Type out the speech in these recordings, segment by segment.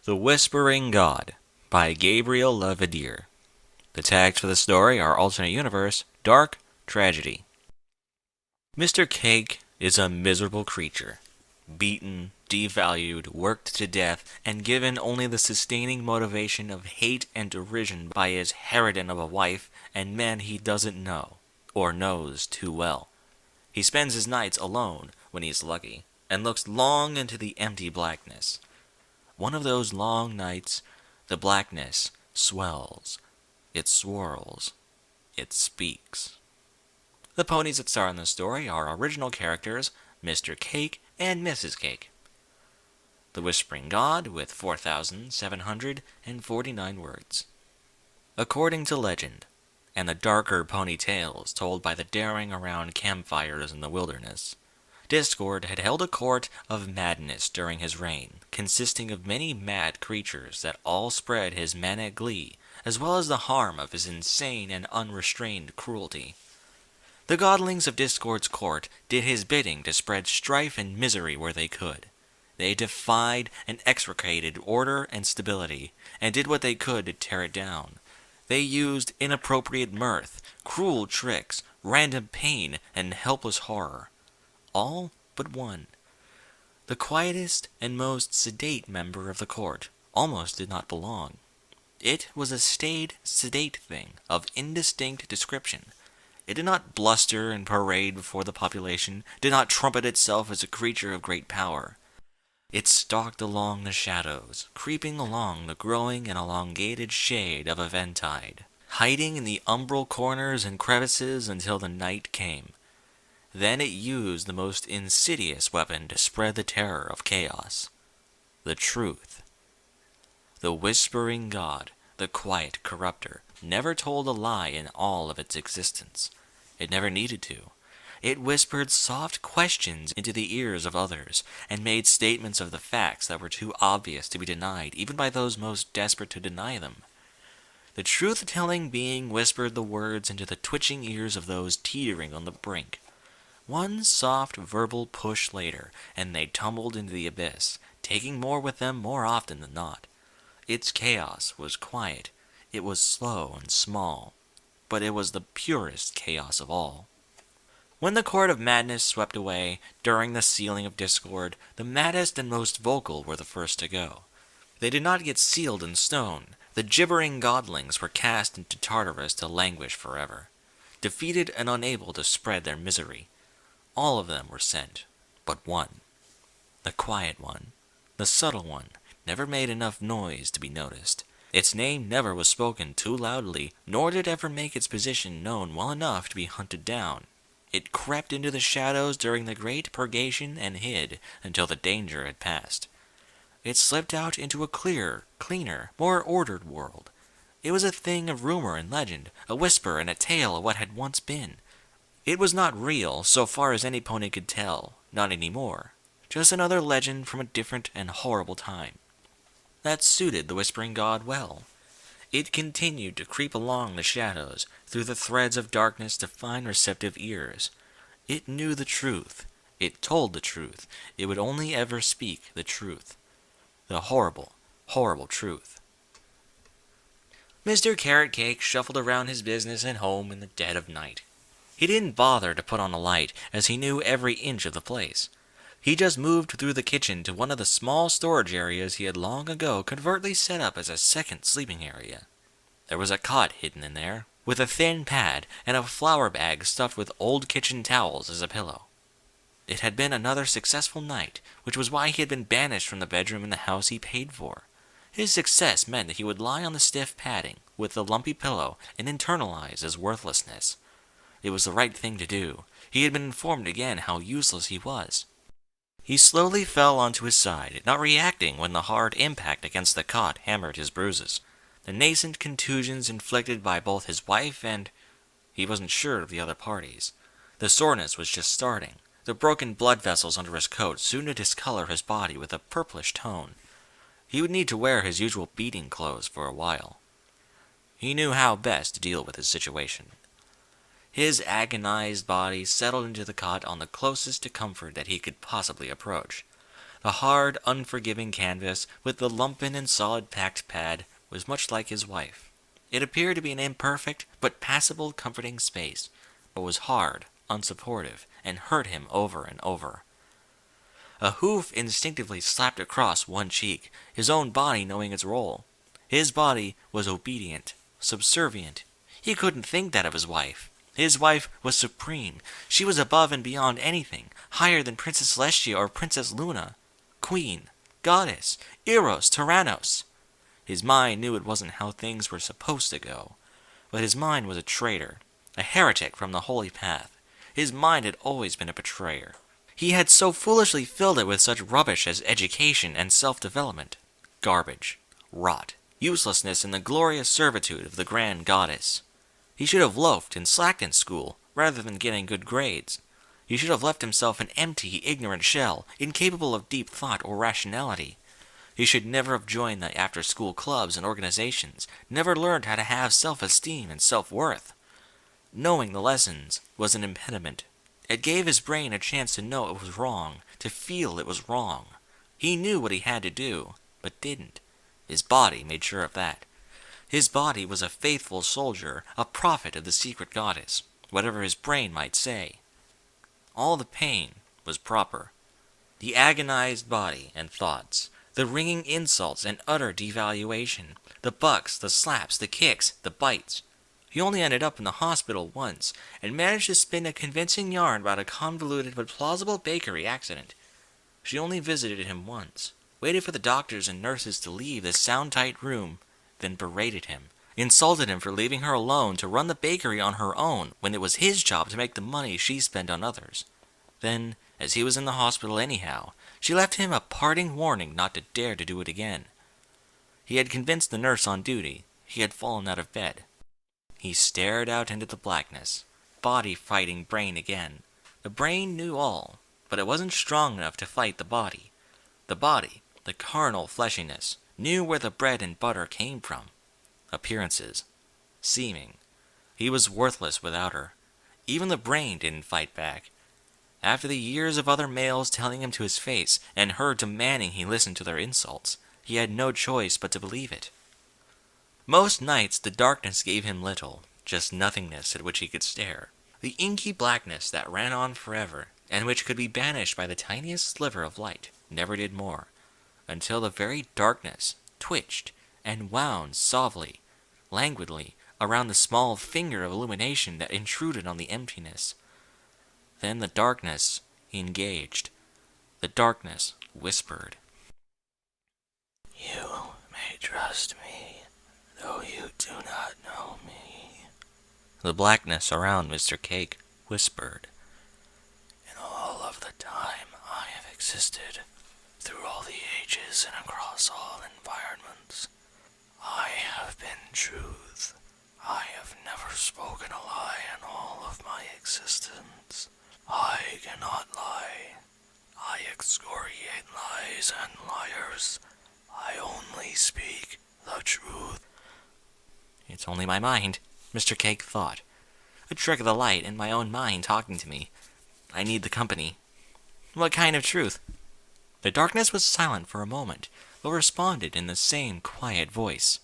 The Whispering God by Gabriel LaVedier. The tags for the story are alternate universe, dark, tragedy. Mr. Cake is a miserable creature. Beaten, devalued, worked to death, and given only the sustaining motivation of hate and derision by his harridan of a wife and men he doesn't know, or knows too well. He spends his nights alone, when he's lucky, and looks long into the empty blackness. One of those long nights, the blackness swells, it swirls, it speaks. The ponies that star in the story are original characters, Mr. Cake and Mrs. Cake. The Whispering God with 4,749 words. According to legend, and the darker pony tales told by the daring around campfires in the wilderness, Discord had held a court of madness during his reign, consisting of many mad creatures that all spread his manic glee, as well as the harm of his insane and unrestrained cruelty. The godlings of Discord's court did his bidding to spread strife and misery where they could. They defied and extricated order and stability, and did what they could to tear it down. They used inappropriate mirth, cruel tricks, random pain, and helpless horror. All but one. The quietest and most sedate member of the court almost did not belong. It was a staid, sedate thing of indistinct description. It did not bluster and parade before the population, did not trumpet itself as a creature of great power. It stalked along the shadows, creeping along the growing and elongated shade of eventide, hiding in the umbral corners and crevices until the night came. Then it used the most insidious weapon to spread the terror of chaos. The truth. The Whispering God, the quiet corrupter, never told a lie in all of its existence. It never needed to. It whispered soft questions into the ears of others, and made statements of the facts that were too obvious to be denied even by those most desperate to deny them. The truth-telling being whispered the words into the twitching ears of those teetering on the brink. One soft verbal push later, and they tumbled into the abyss, taking more with them more often than not. Its chaos was quiet, it was slow and small, but it was the purest chaos of all. When the court of madness swept away, during the sealing of Discord, the maddest and most vocal were the first to go. They did not get sealed in stone. The gibbering godlings were cast into Tartarus to languish forever, defeated and unable to spread their misery. All of them were sent, but one. The quiet one, the subtle one, never made enough noise to be noticed. Its name never was spoken too loudly, nor did it ever make its position known well enough to be hunted down. It crept into the shadows during the great purgation and hid until the danger had passed. It slipped out into a clearer, cleaner, more ordered world. It was a thing of rumor and legend, a whisper and a tale of what had once been. It was not real, so far as any pony could tell, not anymore. Just another legend from a different and horrible time. That suited the Whispering God well. It continued to creep along the shadows, through the threads of darkness to find receptive ears. It knew the truth. It told the truth. It would only ever speak the truth. The horrible, horrible truth. Mr. Carrot Cake shuffled around his business and home in the dead of night. He didn't bother to put on a light, as he knew every inch of the place. He just moved through the kitchen to one of the small storage areas he had long ago covertly set up as a second sleeping area. There was a cot hidden in there, with a thin pad and a flour bag stuffed with old kitchen towels as a pillow. It had been another successful night, which was why he had been banished from the bedroom in the house he paid for. His success meant that he would lie on the stiff padding, with the lumpy pillow, and internalize his worthlessness. It was the right thing to do. He had been informed again how useless he was. He slowly fell onto his side, not reacting when the hard impact against the cot hammered his bruises. The nascent contusions inflicted by both his wife and... he wasn't sure of the other parties. The soreness was just starting. The broken blood vessels under his coat soon to discolor his body with a purplish tone. He would need to wear his usual beating clothes for a while. He knew how best to deal with his situation. His agonized body settled into the cot on the closest to comfort that he could possibly approach. A hard, unforgiving canvas with the lumpen and solid-packed pad was much like his wife. It appeared to be an imperfect but passable, comforting space, but was hard, unsupportive, and hurt him over and over. A hoof instinctively slapped across one cheek, his own body knowing its role. His body was obedient, subservient. He couldn't think that of his wife. His wife was supreme. She was above and beyond anything, higher than Princess Celestia or Princess Luna. Queen, goddess, Eros, Tyrannos. His mind knew it wasn't how things were supposed to go. But his mind was a traitor, a heretic from the holy path. His mind had always been a betrayer. He had so foolishly filled it with such rubbish as education and self-development. Garbage, rot, uselessness in the glorious servitude of the grand goddess. He should have loafed and slacked in school, rather than getting good grades. He should have left himself an empty, ignorant shell, incapable of deep thought or rationality. He should never have joined the after-school clubs and organizations, never learned how to have self-esteem and self-worth. Knowing the lessons was an impediment. It gave his brain a chance to know it was wrong, to feel it was wrong. He knew what he had to do, but didn't. His body made sure of that. His body was a faithful soldier, a prophet of the secret goddess, whatever his brain might say. All the pain was proper. The agonized body and thoughts, the ringing insults and utter devaluation, the bucks, the slaps, the kicks, the bites. He only ended up in the hospital once, and managed to spin a convincing yarn about a convoluted but plausible bakery accident. She only visited him once, waited for the doctors and nurses to leave the sound-tight room, then berated him, insulted him for leaving her alone to run the bakery on her own when it was his job to make the money she spent on others. Then, as he was in the hospital anyhow, she left him a parting warning not to dare to do it again. He had convinced the nurse on duty. He had fallen out of bed. He stared out into the blackness, body fighting brain again. The brain knew all, but it wasn't strong enough to fight the body. The body, the carnal fleshiness, knew where the bread and butter came from. Appearances. Seeming. He was worthless without her. Even the brain didn't fight back. After the years of other males telling him to his face, and her demanding he listen to their insults, he had no choice but to believe it. Most nights the darkness gave him little, just nothingness at which he could stare. The inky blackness that ran on forever, and which could be banished by the tiniest sliver of light, never did more, until the very darkness twitched and wound softly, languidly, around the small finger of illumination that intruded on the emptiness. Then the darkness engaged. The darkness whispered. "You may trust me, though you do not know me." The blackness around Mr. Cake whispered. "In all of the time I have existed, through all the ages and across all environments, I have been truth. I have never spoken a lie in all of my existence. I cannot lie. I excoriate lies and liars. I only speak the truth." It's only my mind, Mr. Cake thought. A trick of the light and my own mind talking to me. I need the company. What kind of truth? The darkness was silent for a moment, but responded in the same quiet voice.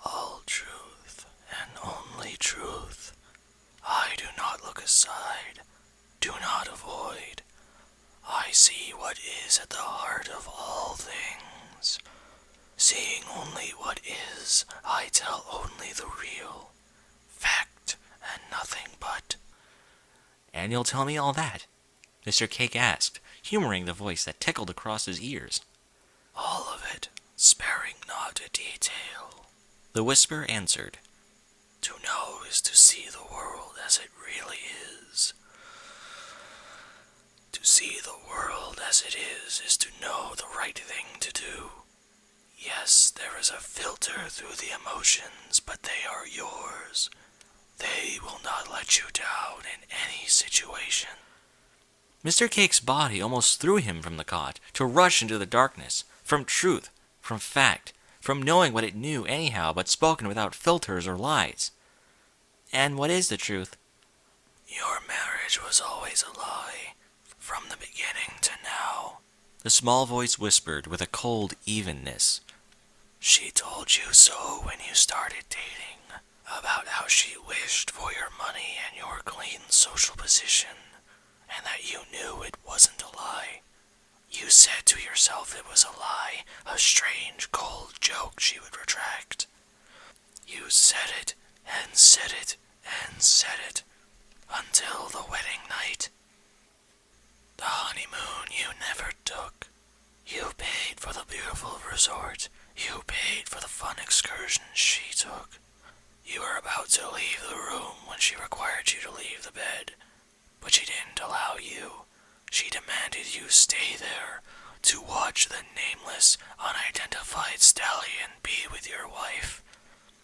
"All truth, and only truth. I do not look aside, do not avoid. I see what is at the heart of all things. Seeing only what is, I tell only the real, fact, and nothing but." And you'll tell me all that? Mr. Cake asked, humoring the voice that tickled across his ears. "All of it, sparing not a detail." The whisper answered. "To know is to see the world as it really is. To see the world as it is to know the right thing to do. Yes, there is a filter through the emotions, but they are yours. They will not let you down in any situation." Mr. Cake's body almost threw him from the cot, to rush into the darkness, from truth, from fact, from knowing what it knew anyhow, but spoken without filters or lies. And what is the truth? "Your marriage was always a lie, from the beginning to now. The small voice whispered with a cold evenness. She told you so when you started dating, about how she wished for your money and your clean social position, and that you knew it wasn't a lie. You said to yourself it was a lie, a strange, cold joke she would retract. You said it, and said it, and said it, until the wedding night. The honeymoon you never took. You paid for the beautiful resort. You paid for the fun excursions she took. You were about to leave the room when she required you to leave the bed, but she didn't allow you. She demanded you stay there to watch the nameless, unidentified stallion be with your wife.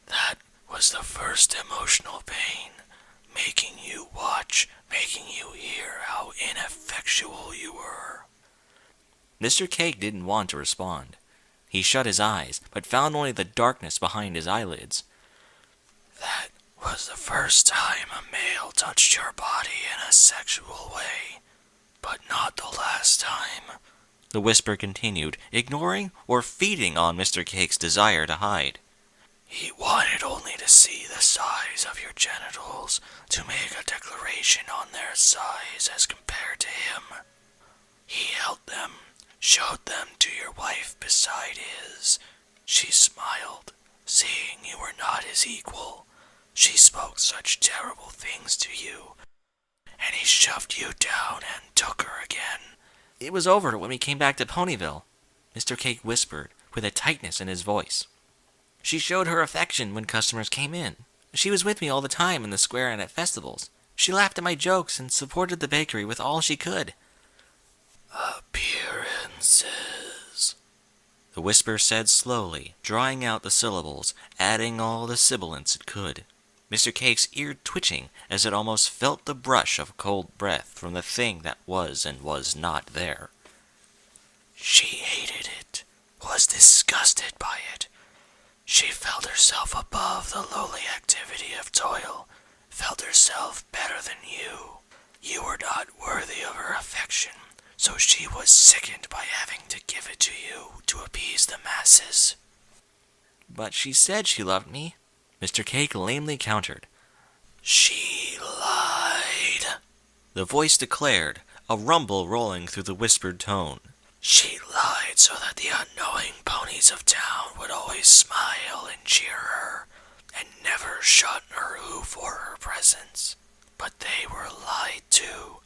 That was the first emotional pain, making you watch, making you hear how ineffectual you were. Mr. Cake didn't want to respond. He shut his eyes, but found only the darkness behind his eyelids. That was the first time a male touched your body in a sexual way, but not the last time. The whisper continued, ignoring or feeding on Mr. Cake's desire to hide. He wanted only to see the size of your genitals, to make a declaration on their size as compared to him. He held them, showed them to your wife beside his. She smiled, seeing you were not his equal. She spoke such terrible things to you, and he shoved you down and took her again. It was over when we came back to Ponyville, Mr. Cake whispered, with a tightness in his voice. She showed her affection when customers came in. She was with me all the time in the square and at festivals. She laughed at my jokes and supported the bakery with all she could. Appearances, the whisper said slowly, drawing out the syllables, adding all the sibilants it could. Mr. Cake's ear twitching as it almost felt the brush of cold breath from the thing that was and was not there. She hated it, was disgusted by it. She felt herself above the lowly activity of toil, felt herself better than you. You were not worthy of her affection, so she was sickened by having to give it to you to appease the masses. But she said she loved me, Mr. Cake lamely countered. She lied, the voice declared, a rumble rolling through the whispered tone. She lied so that the unknowing ponies of town would always smile and cheer her, and never shun her hoof or her presence. But they were lied to.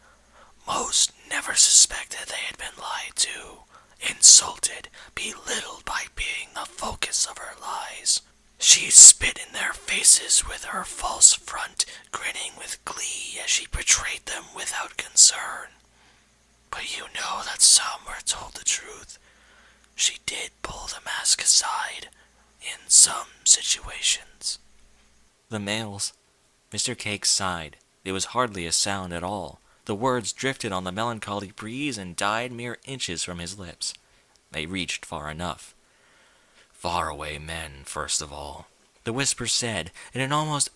Most never suspected they had been lied to, insulted, belittled by being the focus of her lies. She spit in their faces with her false front, grinning with glee as she betrayed them without concern. But you know that some were told the truth. She did pull the mask aside, in some situations. The males. Mr. Cake sighed. It was hardly a sound at all. The words drifted on the melancholy breeze and died mere inches from his lips. They reached far enough. Faraway men, first of all, the whisper said, in an almost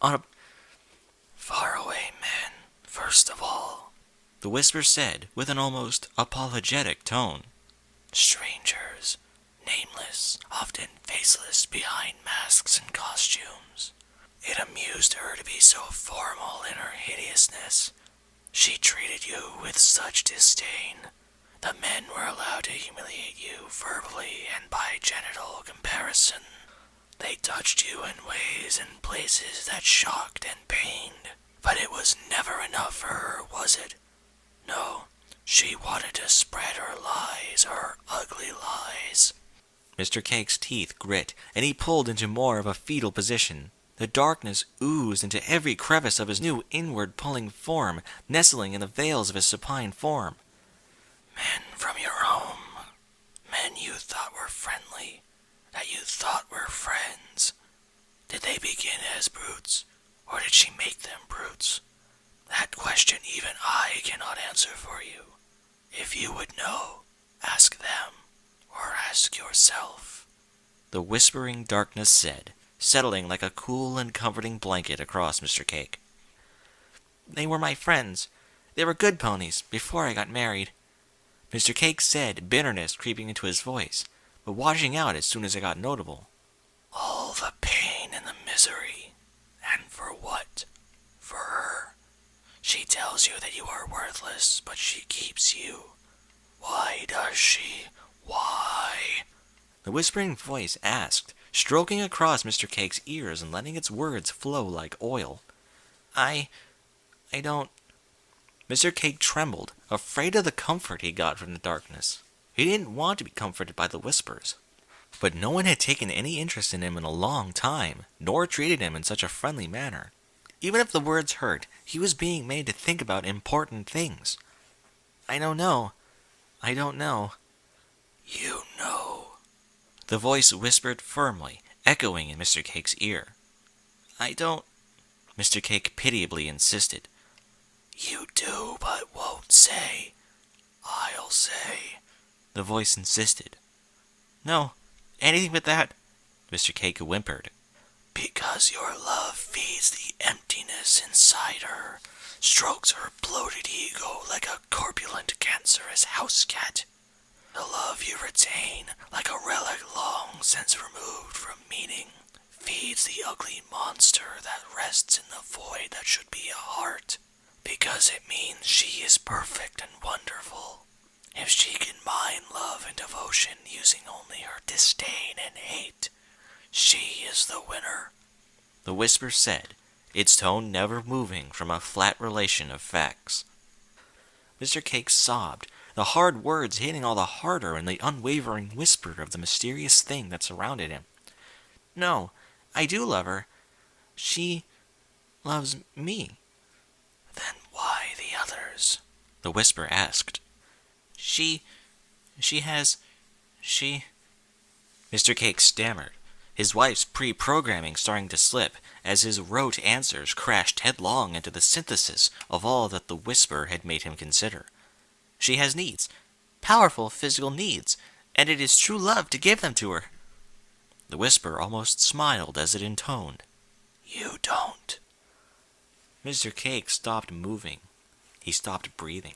Faraway men, first of all, the whisper said, with an almost apologetic tone. Strangers, nameless, often faceless behind masks and costumes. It amused her to be so formal in her hideousness. She treated you with such disdain. The men were allowed to humiliate you verbally and by genital comparison. They touched you in ways and places that shocked and pained. But it was never enough for her, was it? No, she wanted to spread her lies, her ugly lies. Mr. Cake's teeth grit, and he pulled into more of a fetal position. The darkness oozed into every crevice of his new inward-pulling form, nestling in the veils of his supine form. Men from your home, men you thought were friendly, that you thought were friends. Did they begin as brutes, or did she make them brutes? That question even I cannot answer for you. If you would know, ask them, or ask yourself. The whispering darkness said, settling like a cool and comforting blanket across Mr. Cake. They were my friends. They were good ponies before I got married. Mr. Cake said, bitterness creeping into his voice, but washing out as soon as it got notable. All the pain and the misery. And for what? For her. She tells you that you are worthless, but she keeps you. Why does she? Why? The whispering voice asked, stroking across Mr. Cake's ears and letting its words flow like oil. I don't... Mr. Cake trembled, afraid of the comfort he got from the darkness. He didn't want to be comforted by the whispers. But no one had taken any interest in him in a long time, nor treated him in such a friendly manner. Even if the words hurt, he was being made to think about important things. I don't know. You know. The voice whispered firmly, echoing in Mr. Cake's ear. I don't... Mr. Cake pitiably insisted. You do, but won't say. I'll say. The voice insisted. No, anything but that, Mr. Cake whimpered. Because your love feeds the emptiness inside her, strokes her bloated ego like a corpulent, cancerous house cat. The love you retain, like a relic long since removed from meaning, feeds the ugly monster that rests in the void that should be a heart, because it means she is perfect and wonderful. If she can mine love and devotion using only her disdain and hate, she is the winner. The whisper said, its tone never moving from a flat relation of facts. Mr. Cake sobbed, the hard words hitting all the harder in the unwavering whisper of the mysterious thing that surrounded him. No, I do love her. She loves me. Then why the others? The whisper asked. Mr. Cake stammered, his wife's pre-programming starting to slip as his rote answers crashed headlong into the synthesis of all that the whisper had made him consider. She has needs, powerful physical needs, and it is true love to give them to her. The whisper almost smiled as it intoned. You don't. Mr. Cake stopped moving. He stopped breathing.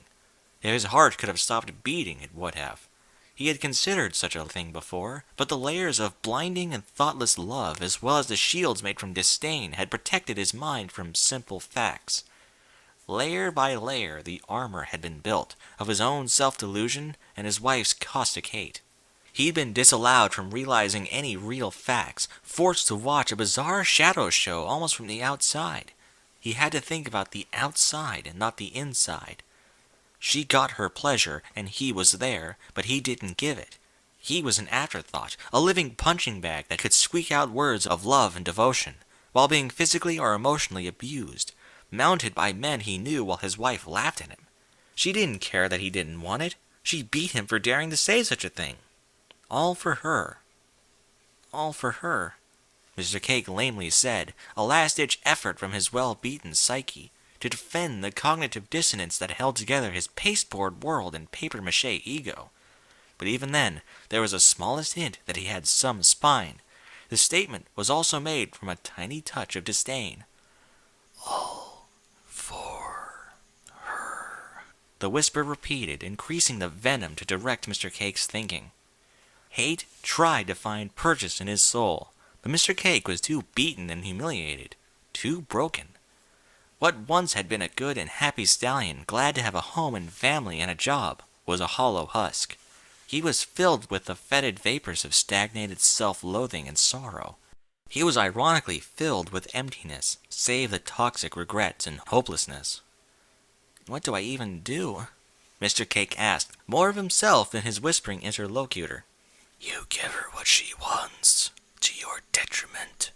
If his heart could have stopped beating, it would have. He had considered such a thing before, but the layers of blinding and thoughtless love, as well as the shields made from disdain, had protected his mind from simple facts. Layer by layer, the armor had been built of his own self-delusion and his wife's caustic hate. He'd been disallowed from realizing any real facts, forced to watch a bizarre shadow show almost from the outside. He had to think about the outside and not the inside. She got her pleasure, and he was there, but he didn't give it. He was an afterthought, a living punching bag that could squeak out words of love and devotion, while being physically or emotionally abused, mounted by men he knew while his wife laughed at him. She didn't care that he didn't want it. She beat him for daring to say such a thing. All for her. All for her, Mr. Cake lamely said, a last-ditch effort from his well-beaten psyche to defend the cognitive dissonance that held together his pasteboard world and papier-mâché ego. But even then, there was the smallest hint that he had some spine. The statement was also made from a tiny touch of disdain. All for her. The whisper repeated, increasing the venom to direct Mr. Cake's thinking. Hate tried to find purchase in his soul, but Mr. Cake was too beaten and humiliated, too broken. What once had been a good and happy stallion, glad to have a home and family and a job, was a hollow husk. He was filled with the fetid vapors of stagnated self-loathing and sorrow. He was ironically filled with emptiness, save the toxic regrets and hopelessness. What do I even do? Mr. Cake asked, more of himself than his whispering interlocutor. You give her what she wants, to your detriment.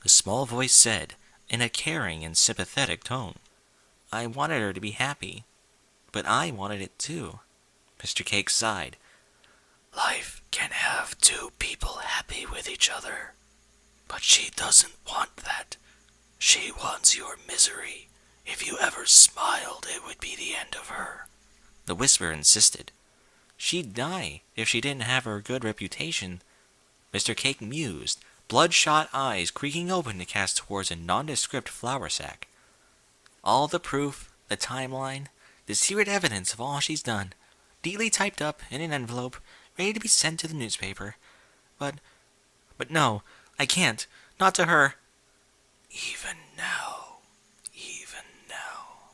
The small voice said, in a caring and sympathetic tone. I wanted her to be happy, but I wanted it too. Mr. Cake sighed. Life can have two people happy with each other, but she doesn't want that. She wants your misery. If you ever smiled, it would be the end of her. The whisper insisted. She'd die if she didn't have her good reputation. Mr. Cake mused, bloodshot eyes creaking open to cast towards a nondescript flour sack. All the proof, the timeline, the secret evidence of all she's done. neatly typed up in an envelope, ready to be sent to the newspaper. But no, I can't. Not to her. Even now, even now.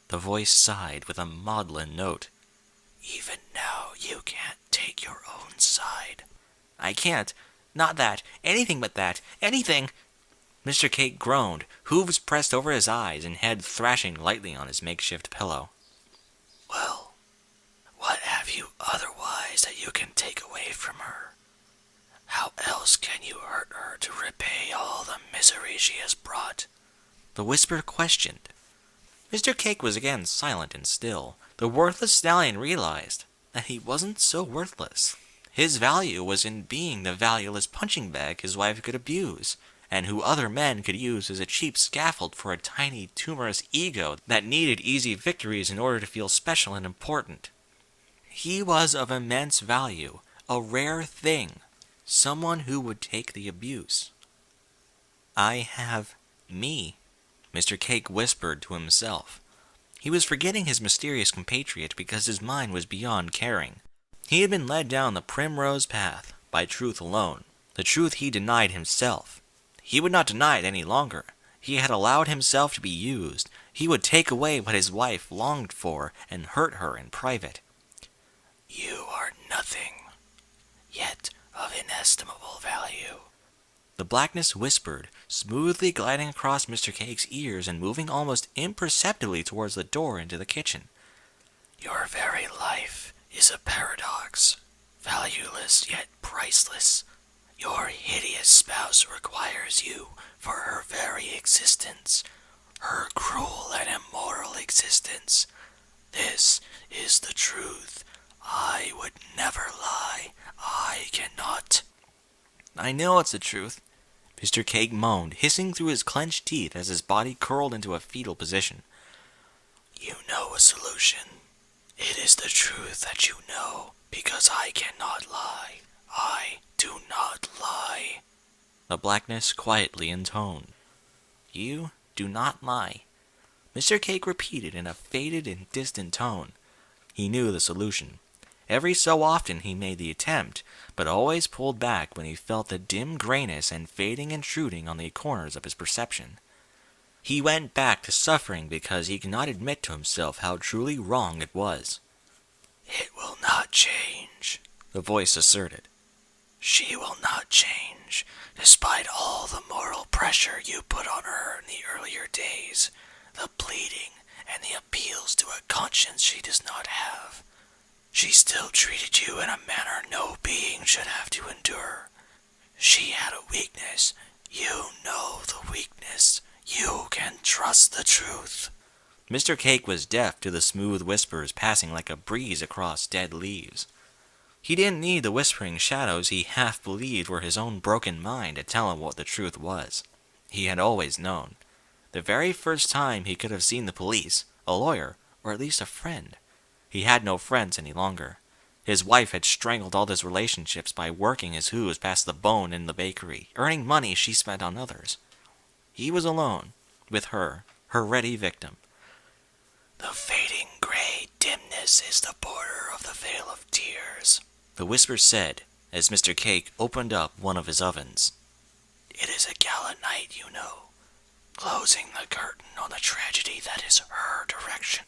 The voice sighed with a maudlin note. Even now, you can't take your own side. I can't. Not that. Anything but that. Anything. Mr. Cake groaned, hooves pressed over his eyes and head thrashing lightly on his makeshift pillow. Well, what have you otherwise that you can take away from her? How else can you hurt her to repay all the misery she has brought? The whisper questioned. Mr. Cake was again silent and still. The worthless stallion realized that he wasn't so worthless. His value was in being the valueless punching bag his wife could abuse, and who other men could use as a cheap scaffold for a tiny, tumorous ego that needed easy victories in order to feel special and important. He was of immense value, a rare thing, someone who would take the abuse. I have me, Mr. Cake whispered to himself. He was forgetting his mysterious compatriot because his mind was beyond caring. He had been led down the primrose path by truth alone, the truth he denied himself. He would not deny it any longer. He had allowed himself to be used. He would take away what his wife longed for and hurt her in private. You are nothing, yet of inestimable value. The blackness whispered, smoothly gliding across Mr. Cake's ears and moving almost imperceptibly towards the door into the kitchen. Your very life is a paradox, valueless yet priceless. Your hideous spouse requires you for her very existence, her cruel and immoral existence. This is the truth. I would never lie. I cannot. I know it's the truth, Mr. Cake moaned, hissing through his clenched teeth as his body curled into a fetal position. You know a solution. It is the truth that you know, because I cannot lie. I do not lie. The blackness quietly intoned. You do not lie, Mr. Cake repeated in a faded and distant tone. He knew the solution. Every so often he made the attempt, but always pulled back when he felt the dim grayness and fading intruding on the corners of his perception. He went back to suffering because he could not admit to himself how truly wrong it was. It will not change, the voice asserted. She will not change, despite all the moral pressure you put on her in the earlier days, the pleading and the appeals to a conscience she does not have. She still treated you in a manner no being should have to endure. She had a weakness. You know the weakness. You can trust the truth. Mr. Cake was deaf to the smooth whispers passing like a breeze across dead leaves. He didn't need the whispering shadows he half believed were his own broken mind to tell him what the truth was. He had always known. The very first time he could have seen the police, a lawyer, or at least a friend. He had no friends any longer. His wife had strangled all his relationships by working his hooves past the bone in the bakery, earning money she spent on others. He was alone, with her ready victim. The fading gray dimness is the border of the vale of tears, the whisper said, as Mr. Cake opened up one of his ovens. It is a gala night, you know, closing the curtain on the tragedy that is her direction.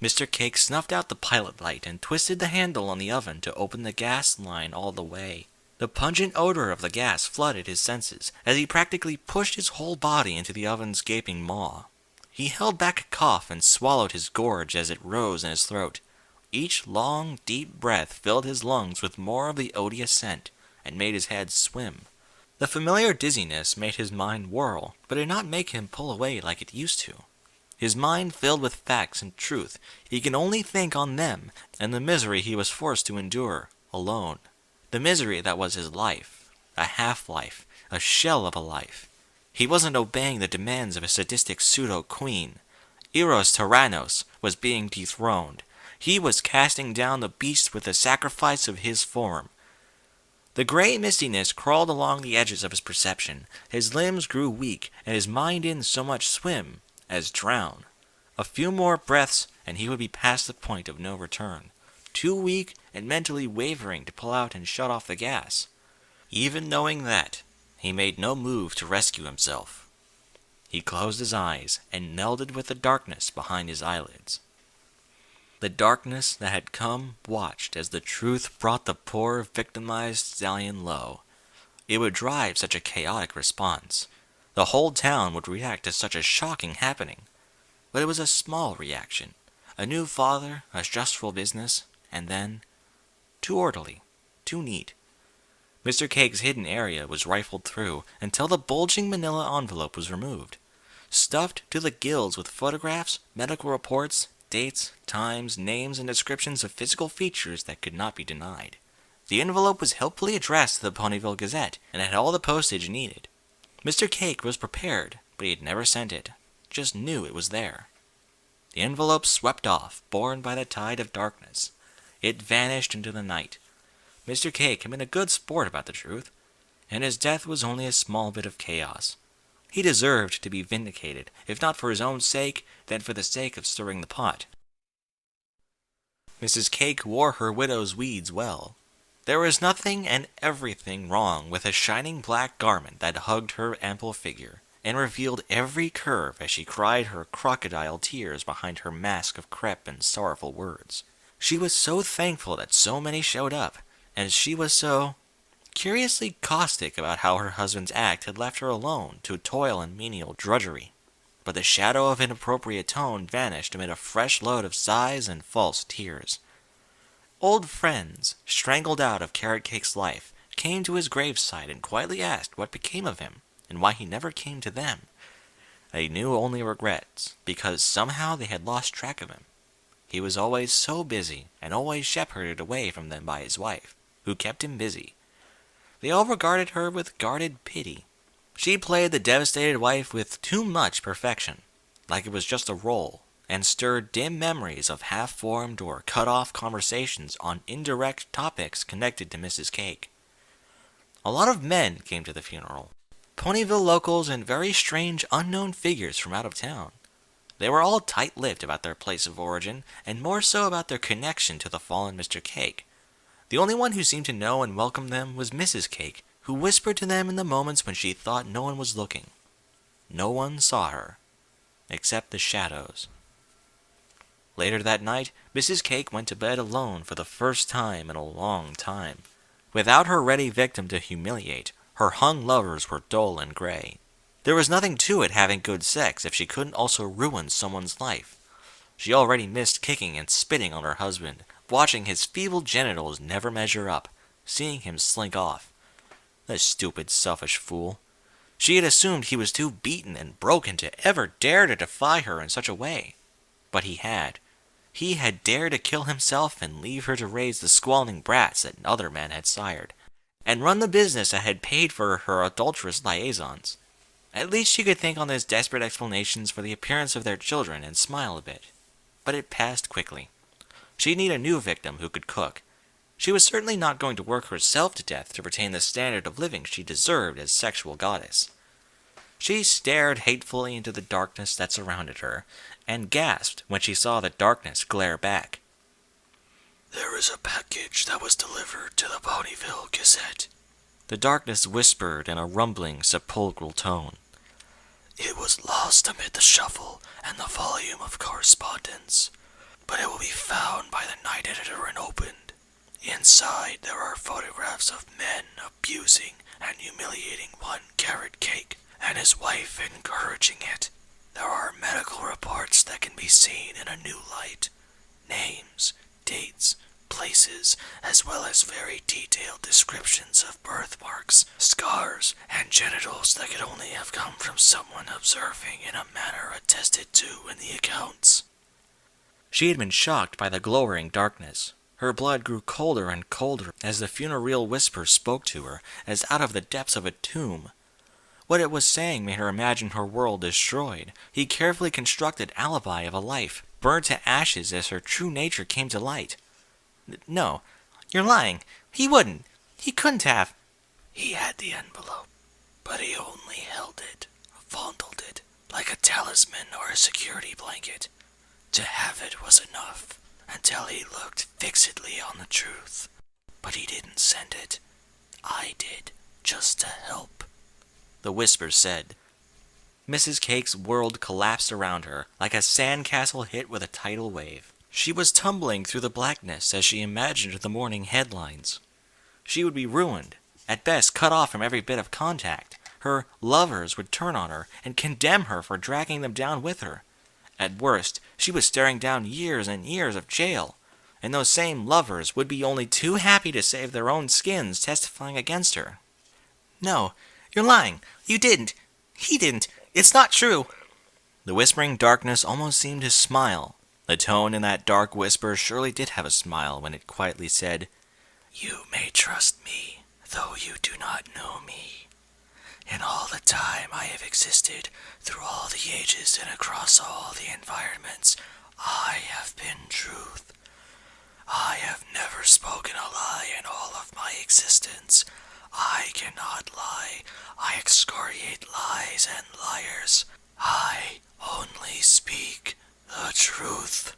Mr. Cake snuffed out the pilot light and twisted the handle on the oven to open the gas line all the way. The pungent odor of the gas flooded his senses as he practically pushed his whole body into the oven's gaping maw. He held back a cough and swallowed his gorge as it rose in his throat. Each long, deep breath filled his lungs with more of the odious scent and made his head swim. The familiar dizziness made his mind whirl, but did not make him pull away like it used to. His mind filled with facts and truth, he could only think on them and the misery he was forced to endure, alone. The misery that was his life, a half-life, a shell of a life. He wasn't obeying the demands of a sadistic pseudo-queen. Eros Tyrannos was being dethroned. He was casting down the beast with the sacrifice of his form. The gray mistiness crawled along the edges of his perception. His limbs grew weak, and his mind didn't so much swim as drown. A few more breaths, and he would be past the point of no return. too weak and mentally wavering to pull out and shut off the gas. Even knowing that, he made no move to rescue himself. He closed his eyes and melded with the darkness behind his eyelids. The darkness that had come watched as the truth brought the poor, victimized stallion low. It would drive such a chaotic response. The whole town would react to such a shocking happening. But it was a small reaction. A new father, a stressful business, and then too orderly, too neat. Mr. Cake's hidden area was rifled through until the bulging manila envelope was removed. Stuffed to the gills with photographs, medical reports, dates, times, names, and descriptions of physical features that could not be denied. The envelope was helpfully addressed to the Ponyville Gazette and had all the postage needed. Mr. Cake was prepared, but he had never sent it, just knew it was there. The envelope swept off, borne by the tide of darkness. It vanished into the night. Mr. Cake had been a good sport about the truth, and his death was only a small bit of chaos. He deserved to be vindicated, if not for his own sake, then for the sake of stirring the pot. Mrs. Cake wore her widow's weeds well. There was nothing and everything wrong with a shining black garment that hugged her ample figure, and revealed every curve as she cried her crocodile tears behind her mask of crepe and sorrowful words. She was so thankful that so many showed up, and she was so curiously caustic about how her husband's act had left her alone to toil in menial drudgery. But the shadow of inappropriate tone vanished amid a fresh load of sighs and false tears. Old friends, strangled out of Carrot Cake's life, came to his graveside and quietly asked what became of him, and why he never came to them. They knew only regrets, because somehow they had lost track of him. He was always so busy, and always shepherded away from them by his wife, who kept him busy. They all regarded her with guarded pity. She played the devastated wife with too much perfection, like it was just a role, and stirred dim memories of half-formed or cut-off conversations on indirect topics connected to Mrs. Cake. A lot of men came to the funeral. Ponyville locals and very strange unknown figures from out of town. They were all tight-lipped about their place of origin, and more so about their connection to the fallen Mr. Cake. The only one who seemed to know and welcome them was Mrs. Cake, who whispered to them in the moments when she thought no one was looking. No one saw her, except the shadows. Later that night, Mrs. Cake went to bed alone for the first time in a long time. Without her ready victim to humiliate, her hung lovers were dull and gray. There was nothing to it having good sex if she couldn't also ruin someone's life. She already missed kicking and spitting on her husband, watching his feeble genitals never measure up, seeing him slink off. The stupid, selfish fool. She had assumed he was too beaten and broken to ever dare to defy her in such a way. But he had. He had dared to kill himself and leave her to raise the squalling brats that other men had sired, and run the business that had paid for her adulterous liaisons. At least she could think on those desperate explanations for the appearance of their children and smile a bit. But it passed quickly. She'd need a new victim who could cook. She was certainly not going to work herself to death to retain the standard of living she deserved as sexual goddess. She stared hatefully into the darkness that surrounded her, and gasped when she saw the darkness glare back. "There is a package that was delivered to the Ponyville Gazette," The darkness whispered in a rumbling, sepulchral tone. "It was lost amid the shuffle and the volume of correspondence, but it will be found by the night editor and opened. Inside there are photographs of men abusing and humiliating one Carrot Cake and his wife encouraging it. There are medical reports that can be seen in a new light. Names, dates, places, as well as very detailed descriptions of birthmarks, scars, and genitals that could only have come from someone observing in a manner attested to in the accounts." She had been shocked by the glowering darkness. Her blood grew colder and colder as the funereal whisper spoke to her, as out of the depths of a tomb. What it was saying made her imagine her world destroyed. He carefully constructed alibi of a life, burned to ashes as her true nature came to light. No, you're lying. He wouldn't. He couldn't have. He had the envelope, but he only held it, fondled it, like a talisman or a security blanket. To have it was enough, until he looked fixedly on the truth. But he didn't send it. I did, just to help," the whisper said. Mrs. Cake's world collapsed around her like a sandcastle hit with a tidal wave. She was tumbling through the blackness as she imagined the morning headlines. She would be ruined, at best cut off from every bit of contact. Her lovers would turn on her and condemn her for dragging them down with her. At worst, she was staring down years and years of jail, and those same lovers would be only too happy to save their own skins testifying against her. "No, you're lying. You didn't. He didn't. It's not true." The whispering darkness almost seemed to smile. The tone in that dark whisper surely did have a smile when it quietly said, "You may trust me, though you do not know me. In all the time I have existed, through all the ages and across all the environments, I have been truth. I have never spoken a lie in all of my existence. I cannot lie. I excoriate lies and liars. I only speak the truth."